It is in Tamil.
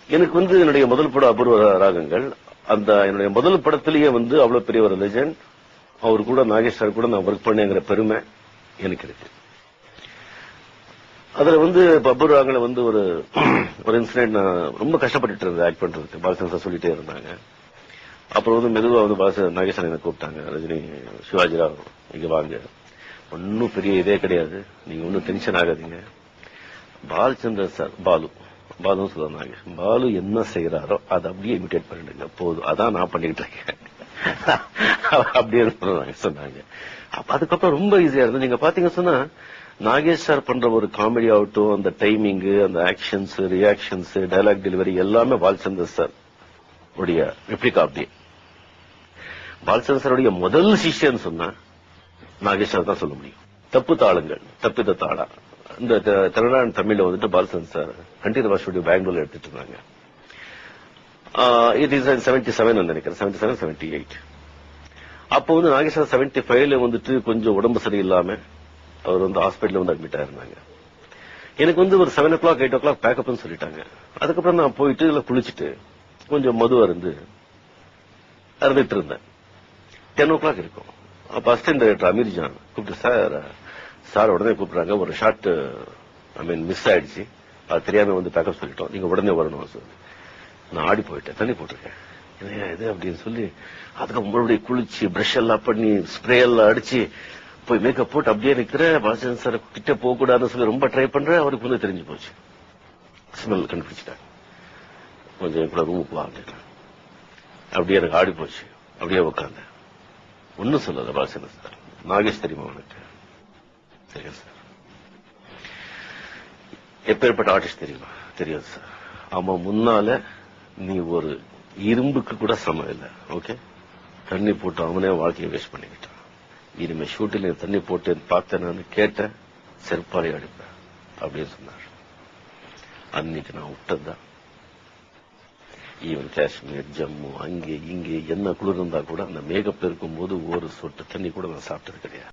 எனக்கு என்னுடைய முதல் படம் அபூர்வ ராகங்கள். அந்த என்னுடைய முதல் படத்திலேயே அவ்வளவு பெரிய ஒரு லெஜண்ட். அவர் கூட நாகேஷ் சார் கூட நான் ஒர்க் பண்ணேங்கிற பெருமை எனக்கு இருக்கு. அதுல அபூர்வ ராகங்களை ஒரு இன்சிடென்ட் நான் ரொம்ப கஷ்டப்பட்டு இருந்தேன் ஆக்ட் பண்றதுக்கு. பாலச்சந்திரன் சார் சொல்லிட்டே இருந்தாங்க. அப்புறம் மெதுவா நாகேஷ் சார் என்ன கூப்பிட்டாங்க. ரஜினி, சிவாஜி ராவ் இங்க வாங்க, ஒன்னும் பெரிய இதே கிடையாது, நீங்க ஒன்னும் டென்ஷன் ஆகாதீங்க. பாலச்சந்திரன் சார் பாலு சொல்லுவாங்க, பாலு என்ன செய்யறாரோ அதை அப்படியே இமிட்டேட் பண்ணிடுங்க போதும், அதான் நான் பண்ணிக்கிட்டு இருக்கேன் அப்படியே சொன்னாங்க. அதுக்கப்புறம் ரொம்ப ஈஸியா இருந்தது. நீங்க பாத்தீங்க சொன்னா நாகேஷ் சார் பண்ற ஒரு காமெடி ஆகட்டும், அந்த டைமிங், அந்த ஆக்ஷன்ஸ், ரியாக்ஷன்ஸ், டைலாக் டெலிவரி எல்லாமே பாலச்சந்திரன் சார் உடைய ரெப்ளிகா. அப்படியே பாலச்சந்திரன் சாருடைய முதல் சிஷ்யன்னு சொன்னா நாகேஷ் சார் தான் சொல்ல முடியும். தப்பு தாளங்கள், தப்பித்த தாளா, இந்த தமிழ்நாடு தமிழ்ல பாலச்சந்திரன் சார் கண்டினியூ ஸ்டுடியோ பெங்களூர்ல எடுத்துட்டு இருந்தாங்க. இட் இஸ் 77 நினைக்கிறேன், 77, 78. அப்போ நாகேஷ் சார் 75ல கொஞ்சம் உடம்பு சரியில்லாம அவர் ஹாஸ்பிட்டல் அட்மிட் ஆயிருந்தாங்க. எனக்கு ஒரு 7 o'clock 8 o'clock பேக்கப்னு சொல்லிட்டாங்க. அதுக்கப்புறம் நான் போயிட்டு இதுல குளிச்சுட்டு கொஞ்சம் மது அருந்துட்டு இருந்தேன். 10 o'clock இருக்கும். அப்ப அசிஸ்டன்ட் டைரக்டர் அமீர்ஜான் கூப்பிட்டு, சார் உடனே கூப்பிடுறாங்க, ஒரு ஷாட் மிஸ் ஆயிடுச்சு, அது தெரியாம பேக்கப் சொல்லிட்டோம், நீங்க உடனே வரணும் சார். நான் ஆடி போயிட்டேன், தண்ணி போட்டிருக்கேன் இது அப்படின்னு சொல்லி அதுக்கு மறுபடியும் குளிச்சு பிரஷ் எல்லாம் பண்ணி ஸ்ப்ரே எல்லாம் அடிச்சு போய் மேக்கப் போட்டு அப்படியே நிக்கிறேன். பாலச்சந்திரன் சார் கிட்ட போக கூடாதுன்னு சொல்லி ரொம்ப ட்ரை பண்றேன். அவருக்கு தெரிஞ்சு போச்சு, ஸ்மெல் கண்டுபிடிச்சிட்டாங்க. கொஞ்சம் கூட ரூமுக்கு வா அப்படின்னா அப்படியே எனக்கு ஆடி போச்சு. அப்படியே உட்காந்தேன், ஒன்னும் சொல்லல. பாலச்சந்திரன் சார், நாகேஷ் தெரியுமா உனக்கு? தெரியும் சார். எப்பேற்பட்ட ஆர்டிஸ்ட் தெரியுமா? தெரியாது சார். ஆமா, முன்னால நீ ஒரு இரும்புக்கு கூட சமம் இல்லை. ஓகே, தண்ணி போட்டு அவனே வாழ்க்கையை வேஸ்ட் பண்ணிக்கிட்டான். இனிமே ஷூட்டில் தண்ணி போட்டு பார்த்தேன்னு கேட்டேன், செருப்பாலை அடிப்பேன் அப்படின்னு சொன்னார். அன்னைக்கு நான் விட்டதுதான். ஈவன் காஷ்மீர், ஜம்மு, அங்கே இங்கே என்ன குளிர் இருந்தா கூட அந்த மேகப் இருக்கும் போது ஒரு சொட்டு தண்ணி கூட நான் சாப்பிட்டது கிடையாது.